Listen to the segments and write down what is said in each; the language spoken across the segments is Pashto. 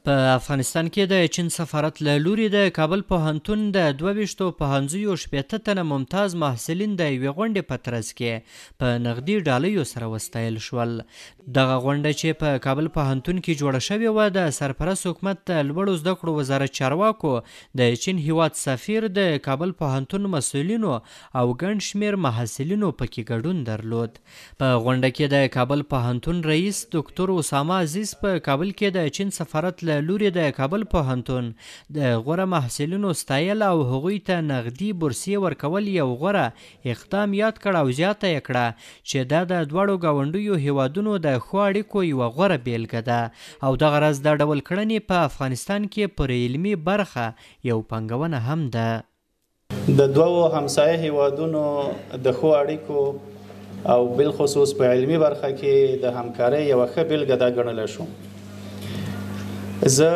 په افغانستان کې د چین سفارت له لوري د کابل پوهنتون د 22 پوهنځیو 80 تنه ممتاز محصلین د یوې غونډې په ترڅ کې په نغدي ډالیو سره وستایل شول. دغه غونډه چې په کابل پوهنتون کې جوړه شوې وه د سرپرست حکومت د لوړو زده کړو وزارت چارواکو، د چین هیواد سفیر، د کابل پوهنتون مسؤلینو او ګڼ شمېر محصلینو پکې ګډون درلود. په غونډه کې د کابل پوهنتون رئیس ډاکټر اسامه عزیز په کابل کې د چین سفارت له لوري د کابل پوهنتون د غوره محصلینو ستایل او هغوی ته نغدي بورسیې ورکول یو غوره اقدام یاد کړ او زیاته یې کړه چې دا د دواړو ګاونډیو هیوادونو د ښو اړیکو یوه غوره بیلګه ده او دغه راز دا ډول کړنې په افغانستان کې پر علمي برخه یو پانګونه هم ده. د دوو همسایه هیوادونو د ښو اړیکو او بالخصوص په علمي برخه کې د همکارۍ یوه ښه بیلګه دا ګڼلی شو. زه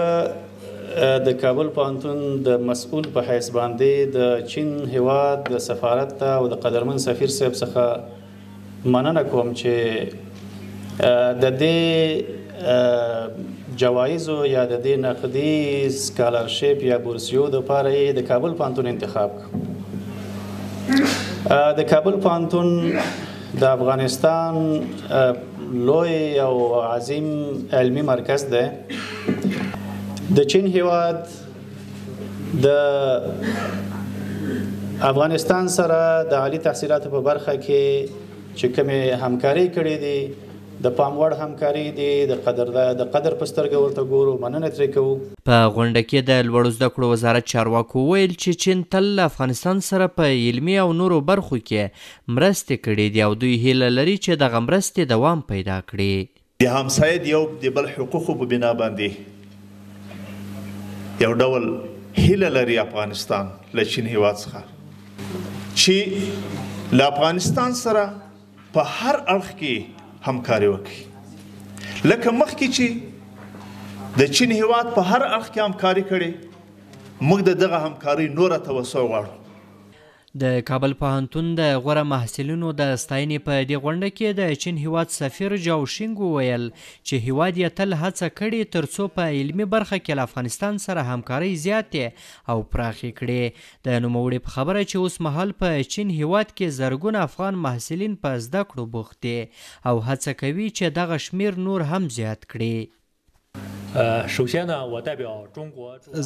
د کابل پوهنتون د مسؤل په حیث باندې د چین هیواد د سفارت ته او د قدرمن سفیر صاحب څخه مننه کوم چې د دې جوایزو یا د دې نقدي سکالرشپ یا بورسیو دپاره یې د کابل پوهنتون انتخاب کړ. د کابل پوهنتون د افغانستان لوی او عظیم علمي مرکز دی. د چین هیواد د افغانستان سره د عالی تحصیلاتو په برخه کې چې کومې همکاري کړې دي د پام وړ همکاري دي، د قدر په سترګه ورته ګورو، مننه ترې کوو. په غونډه کې د لوړو زده کړو وزارت چارواکو ویل چې چین تل له افغانستان سره په علمي او نورو برخو کې مرستې کړې دي او دوی هیله لري چې دغه مرستې دوام پیدا کړي. د همسایه د یو د بل حقوقو په بنا باندې یو ډول هیله لري افغانستان له چین هیواد څخه چې له افغانستان سره په هر اړخ کې همکاري وکړي، لکه مخکې چې د چین هیواد په هر اړخ کې همکاري کړې، موږ د دغه همکارۍ نوره توسع غواړو. د کابل پوهنتون د غوره محصلینو د ستاینې په دې غونډه کې د چین هیواد سفیر جاو شینګ وویل چې هیواد یې تل هڅه کړې ترڅو په علمي برخه کې له افغانستان سره همکارۍ زیاتې او پراخې کړي. د نوموړي په خبره چې اوس مهال په چین هیواد کې زرګونه افغان محصلین په زده کړو بوخت دي او هڅه کوي چې دغه شمیر نور هم زیات کړي.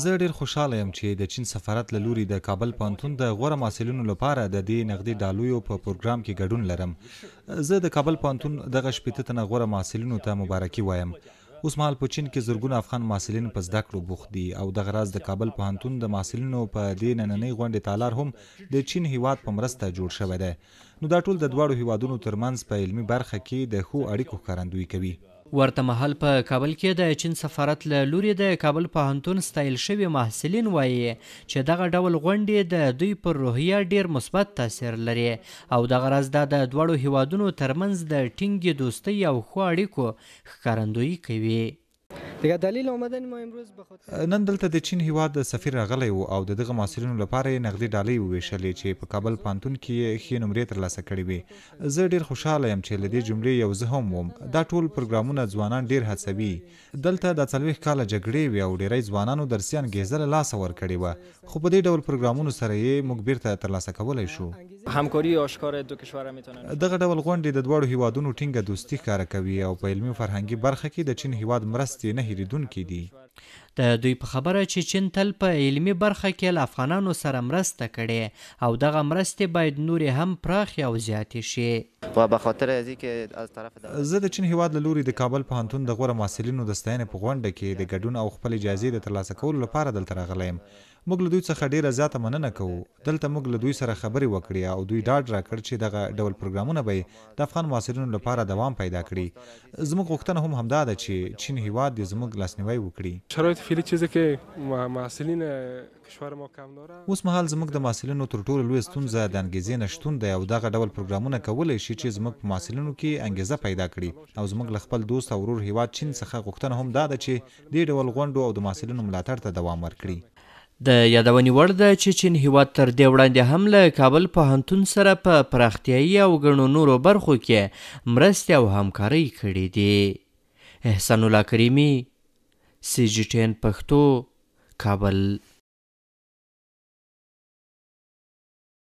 زه ډیر خوشحاله یم چې د چین سفارت له لوري د کابل پوهنتون د غوره محصلینو لپاره د دې نغدي ډالیو په پروګرام کې ګډون لرم. زه د کابل پوهنتون دغه 80 تنه غوره محصلینو ته مبارکي وایم. اوس مهال په چین کې زرګونه افغان محصلین په زده کړو بوخت دي او دغه راز د کابل پوهنتون د محصلینو په دې نننۍ غونډې تالار هم د چین هیواد په مرسته جوړ شوی دی. نو دا ټول د دواړو هیوادونو ترمنځ په علمي برخه کې د ښو اړیکو ښکارندویي کوي. ورته مهال په کابل کې د چین سفارت له لوري د کابل پوهنتون ستایل شوي محصلین وایي چې دغه ډول غونډې د دوی پر روحیه ډیر مثبت تاثیر لري او دغه راز دا د دواړو هیوادونو ترمنځ د ټینګې دوستۍ او ښو اړیکو ښکارندویي کوي. نن دلته د چین هیواد د سفیر راغلی و او دغه محصلینو لپاره یې نغدي ډالۍ وویشلې چې په کابل پوهنتون کې یې ښې نمرې ترلاسه کړې وې. زه ډیر خوشحاله یم چې له دې جملې یو زه هم وم. دا ټول پروګرامونه ځوانان ډیر هڅوي. دلته د 40 کاله جګړې وې او ډیری ځوانانو درسي انګیزه له لاسه ورکړې وه، خو په دې ډول پروګرامونو سره یې موږ بیرته ترلاسه کولی شو. همکاری آشکار دو کشور میتونه دغه ډول غونډې د دواړو هیوادونو ټینګه دوستي ښکاره کوي او په علمي او فرهنګي برخه کې د چین هیواد مرستې نه هیریدونکې دي. د دوی په خبره چې چین تل په علمي برخه کې له افغانانو سره مرسته کړې او دغه مرستې باید نورې هم پراخې او زیاتې شي. زه د چین هیواد له لوري د کابل پوهنتون د غوره محصلینو د ستاینې په غونډه کې د ګډون او خپل اجازې د ترلاسه کولو لپاره دلته راغلی یم. موږ له دوی څخه ډیره زیاته مننه کوو. دلته موږ له دوی سره خبرې وکړې او دوی ډاډ راکړ چې دغه ډول پروګرامونه به د افغان محصلینو لپاره دوام پیدا کړي. زموږ غوښتنه هم همدا ده چې چین هیواد دې زموږ لاسنیوی وکړي. شرایط فعلی چیزی که محصلین کشور ما کم داره، اوس مهال زموږ د محصلینو تر ټولو لویه ستونزه د انګیزې نشتون دی او دغه ډول پروګرامونه کولی شي چې زموږ په محصلینو کې انګیزه پیدا کړي او زموږ له خپل دوست او ورور هیواد چین څخه غوښتنه هم دا ده چې دې ډول غونډو او د محصلینو ملاتړ ته دوام ورکړي. د یادونې وړ ده چې چین هیواد تر دې وړاندې هم له کابل پوهنتون سره په پراختیایي او ګڼو نورو برخو کې مرستې او همکارۍ کړې دي. احسان الله کریمي، CGTN پښتو کابل.